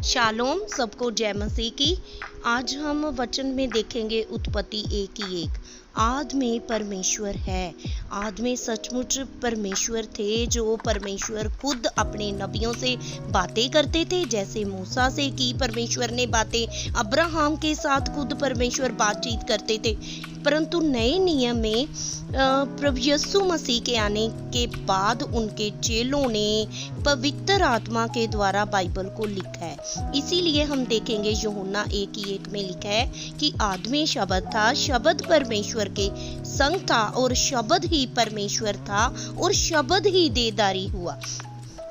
Shalom, सबको जय मसीह की। आज हम वचन में देखेंगे उत्पत्ति 1:1। आदि में परमेश्वर है। आदि में सचमुच परमेश्वर थे, जो परमेश्वर खुद अपने नबियों से बातें करते थे, जैसे मूसा से की परमेश्वर ने बातें, अब्राहम के साथ खुद परमेश्वर बातचीत करते थे। परंतु नए नियम में प्रभु यीशु मसीह के आने के बाद उनके चेलों ने पवित्र आत्मा के द्वारा बाइबल को लिखा है। इसीलिए हम देखेंगे यूहन्ना 1:1 में लिखा है कि आदि में शब्द था, शब्द परमेश्वर के संग था और शब्द ही परमेश्वर था और शब्द ही देहधारी हुआ।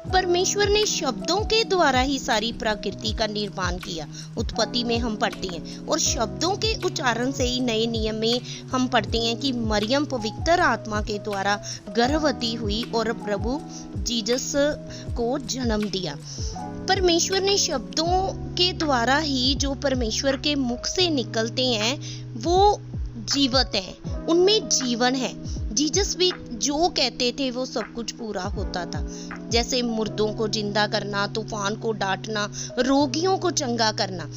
परमेश्वर ने शब्दों के द्वारा ही सारी प्रकृति का निर्माण किया। उत्पत्ति में हम पढ़ते हैं, और शब्दों के उच्चारण से ही नए नियम में हम पढ़ते हैं कि मरियम पवित्र आत्मा के द्वारा गर्भवती हुई और प्रभु जीसस को जन्म दिया। परमेश्वर ने शब्दों के द्वारा ही जो परमेश्वर के मुख से निकलते हैं वो जीवित हैं, उनमें जीवन है। जीसस भी जो कहते थे वो सब कुछ पूरा होता था, जैसे मुर्दों को जिंदा करना, तूफान को डांटना, रोगियों को चंगा करना,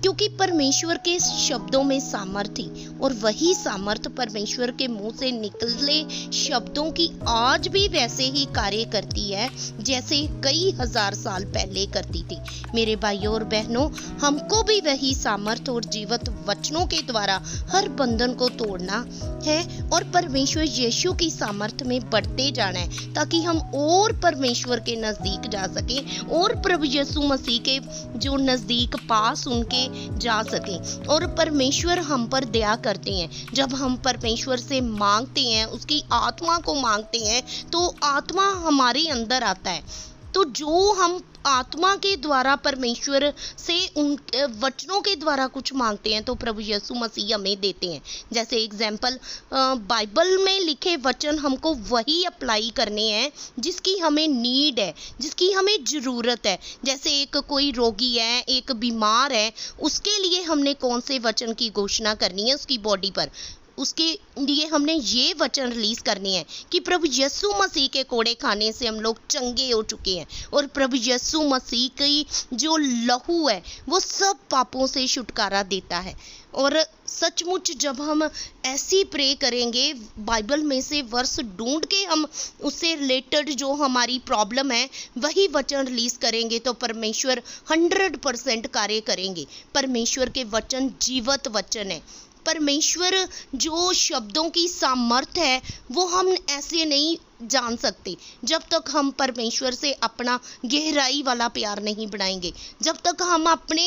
क्योंकि परमेश्वर के शब्दों में सामर्थ थी। और वही सामर्थ परमेश्वर के मुंह से निकले शब्दों की आज भी वैसे ही कार्य करती है जैसे कई हजार साल पहले करती थी। मेरे भाइयों और बहनों, हमको भी वही सामर्थ और जीवित वचनों के द्वारा हर बंधन को तोड़ना है और परमेश्वर यीशु की सामर्थ में बढ़ते जाना है, ताकि हम और परमेश्वर के नजदीक जा सकें और प्रभु यीशु मसीह के जो नजदीक पास उनके जा सकें। और परमेश्वर हम पर दया करते हैं। जब हम परमेश्वर से मांगते हैं, उसकी आत्मा को मांगते हैं, तो आत्मा हमारे अंदर आता है। तो जो हम आत्मा के द्वारा परमेश्वर से उन वचनों के द्वारा कुछ मांगते हैं, तो प्रभु यीशु मसीह हमें देते हैं। जैसे एग्जाम्पल, बाइबल में लिखे वचन हमको वही अप्लाई करने हैं जिसकी हमें नीड है, जिसकी हमें ज़रूरत है। जैसे एक कोई रोगी है, एक बीमार है, उसके लिए हमने कौन से वचन की घोषणा करनी है उसकी बॉडी पर, उसके लिए हमने ये वचन रिलीज करने हैं कि प्रभु यीशु मसीह के कोड़े खाने से हम लोग चंगे हो चुके हैं और प्रभु यीशु मसीह की जो लहू है वो सब पापों से छुटकारा देता है। और सचमुच जब हम ऐसी प्रे करेंगे, बाइबल में से वर्स ढूंढ के हम उससे रिलेटेड जो हमारी प्रॉब्लम है वही वचन रिलीज करेंगे, तो परमेश्वर 100% कार्य करेंगे। परमेश्वर के वचन जीवित वचन है। परमेश्वर जो शब्दों की सामर्थ है वो हम ऐसे नहीं जान सकते जब तक हम परमेश्वर से अपना गहराई वाला प्यार नहीं बढ़ाएंगे, जब तक हम अपने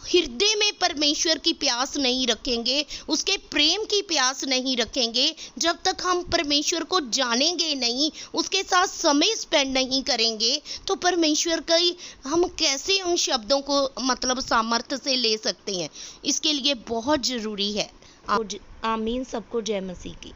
हृदय में परमेश्वर की प्यास नहीं रखेंगे, उसके प्रेम की प्यास नहीं रखेंगे, जब तक हम परमेश्वर को जानेंगे नहीं, उसके साथ समय स्पेंड नहीं करेंगे, तो परमेश्वर का हम कैसे उन शब्दों को मतलब सामर्थ्य से ले सकते हैं। इसके लिए बहुत ज़रूरी है। आमीन। सबको जय मसीह की।